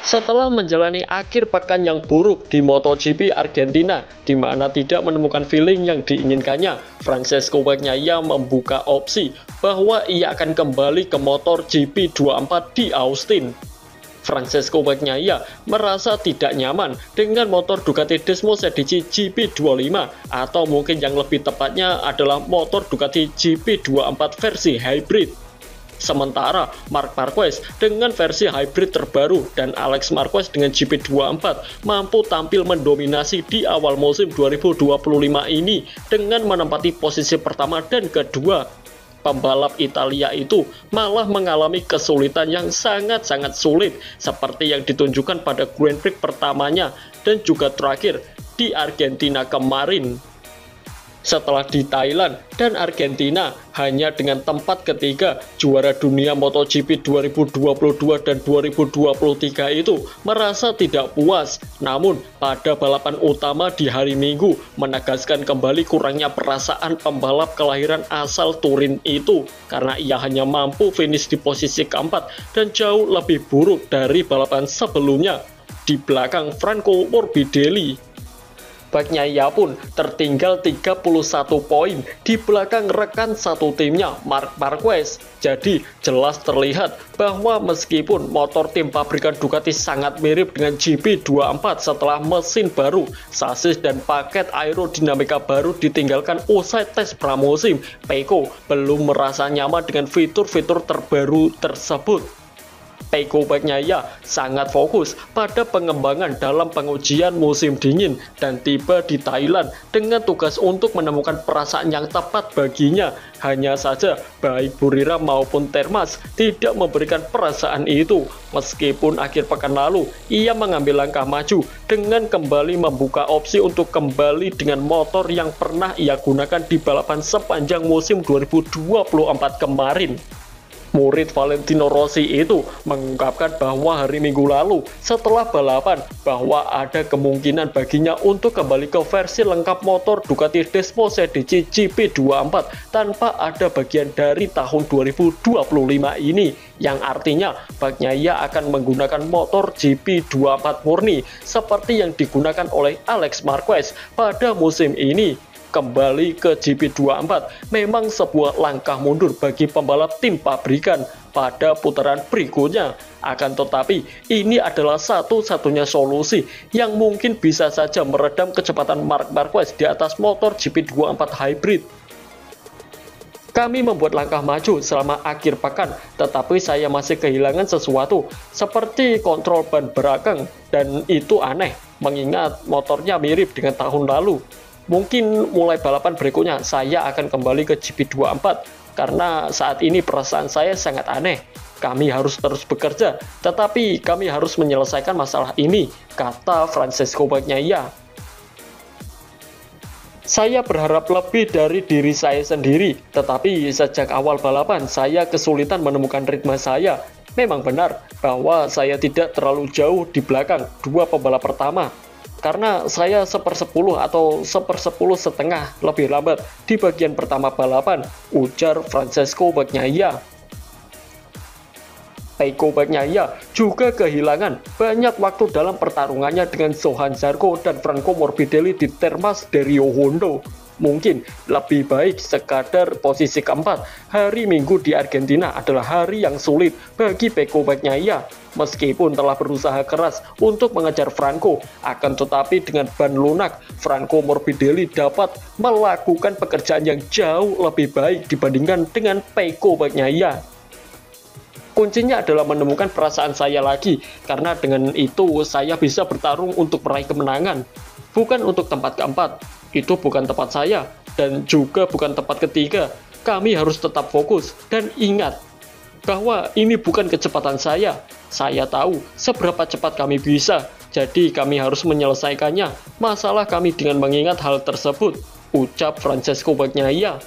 Setelah menjalani akhir pekan yang buruk di MotoGP Argentina, di mana tidak menemukan feeling yang diinginkannya, Francesco Bagnaia membuka opsi bahwa ia akan kembali ke motor GP24 di Austin. Francesco Bagnaia merasa tidak nyaman dengan motor Ducati Desmo Sedici GP25, atau mungkin yang lebih tepatnya adalah motor Ducati GP24 versi hybrid. Sementara Marc Marquez dengan versi hybrid terbaru dan Alex Marquez dengan GP24 mampu tampil mendominasi di awal musim 2025 ini dengan menempati posisi pertama dan kedua. Pembalap Italia itu malah mengalami kesulitan yang sangat-sangat sulit seperti yang ditunjukkan pada Grand Prix pertamanya dan juga terakhir di Argentina kemarin. Setelah di Thailand dan Argentina, hanya dengan tempat ketiga, juara dunia MotoGP 2022 dan 2023 itu merasa tidak puas. Namun, pada balapan utama di hari Minggu, menegaskan kembali kurangnya perasaan pembalap kelahiran asal Turin itu, karena ia hanya mampu finish di posisi keempat dan jauh lebih buruk dari balapan sebelumnya, di belakang Franco Morbidelli. Bagnaia pun tertinggal 31 poin di belakang rekan satu timnya, Marc Marquez. Jadi jelas terlihat bahwa meskipun motor tim pabrikan Ducati sangat mirip dengan GP24 setelah mesin baru, sasis dan paket aerodinamika baru ditinggalkan usai tes pramusim, Pecco belum merasa nyaman dengan fitur-fitur terbaru tersebut. Pecco Bagnaia sangat fokus pada pengembangan dalam pengujian musim dingin dan tiba di Thailand dengan tugas untuk menemukan perasaan yang tepat baginya. Hanya saja baik Burira maupun Termas tidak memberikan perasaan itu. Meskipun akhir pekan lalu ia mengambil langkah maju dengan kembali membuka opsi untuk kembali dengan motor yang pernah ia gunakan di balapan sepanjang musim 2024 kemarin. Murid Valentino Rossi itu mengungkapkan bahwa hari Minggu lalu setelah balapan bahwa ada kemungkinan baginya untuk kembali ke versi lengkap motor Ducati Desmo Sedici GP24 tanpa ada bagian dari tahun 2025 ini, yang artinya Bagnaia akan menggunakan motor GP24 murni seperti yang digunakan oleh Alex Marquez pada musim ini. Kembali ke GP24 memang sebuah langkah mundur bagi pembalap tim pabrikan pada putaran berikutnya. Akan tetapi, ini adalah satu-satunya solusi yang mungkin bisa saja meredam kecepatan Marc Marquez di atas motor GP24 hybrid. Kami membuat langkah maju selama akhir pekan, tetapi saya masih kehilangan sesuatu, seperti kontrol ban belakang, dan itu aneh, mengingat motornya mirip dengan tahun lalu. Mungkin mulai balapan berikutnya saya akan kembali ke GP24 karena saat ini perasaan saya sangat aneh. Kami harus terus bekerja, tetapi kami harus menyelesaikan masalah ini, kata Francesco Bagnaia. Saya berharap lebih dari diri saya sendiri, tetapi sejak awal balapan saya kesulitan menemukan ritme saya. Memang benar bahwa saya tidak terlalu jauh di belakang dua pembalap pertama, karena saya 1/10 atau 1/10 lebih lambat di bagian pertama balapan, ujar Francesco Bagnaia. Pecco Bagnaia juga kehilangan banyak waktu dalam pertarungannya dengan Johann Zarco dan Franco Morbidelli di Termas de Rio Hondo. Mungkin lebih baik sekadar posisi keempat. Hari Minggu di Argentina adalah hari yang sulit bagi Pecco Bagnaia. Meskipun telah berusaha keras untuk mengejar Franco, akan tetapi dengan ban lunak, Franco Morbidelli dapat melakukan pekerjaan yang jauh lebih baik dibandingkan dengan Pecco Bagnaia. Kuncinya adalah menemukan perasaan saya lagi, karena dengan itu saya bisa bertarung untuk meraih kemenangan, bukan untuk tempat keempat. Itu bukan tempat saya, dan juga bukan tempat ketiga. Kami harus tetap fokus dan ingat bahwa ini bukan kecepatan saya. Saya tahu seberapa cepat kami bisa, jadi kami harus menyelesaikannya. Masalah kami dengan mengingat hal tersebut, ucap Francesco Bagnaia.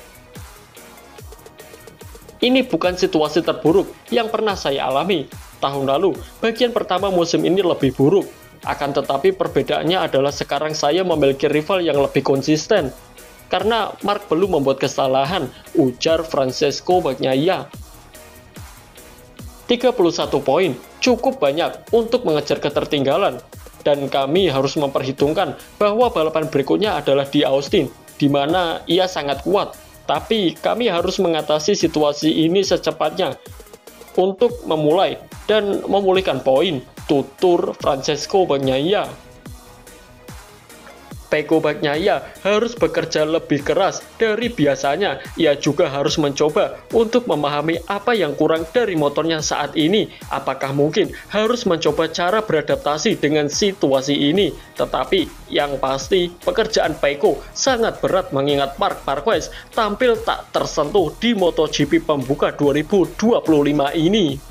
Ini bukan situasi terburuk yang pernah saya alami. Tahun lalu, bagian pertama musim ini lebih buruk. Akan tetapi perbedaannya adalah sekarang saya memiliki rival yang lebih konsisten. Karena Marc belum membuat kesalahan, ujar Francesco Bagnaia. 31 poin cukup banyak untuk mengejar ketertinggalan, dan kami harus memperhitungkan bahwa balapan berikutnya adalah di Austin, di mana ia sangat kuat. Tapi kami harus mengatasi situasi ini secepatnya untuk memulai dan memulihkan poin, tutur Francesco Bagnaia. Pecco Bagnaia harus bekerja lebih keras dari biasanya. Ia juga harus mencoba untuk memahami apa yang kurang dari motornya saat ini. Apakah mungkin harus mencoba cara beradaptasi dengan situasi ini? Tetapi yang pasti pekerjaan Pecco sangat berat mengingat Marc Marquez tampil tak tersentuh di MotoGP pembuka 2025 ini.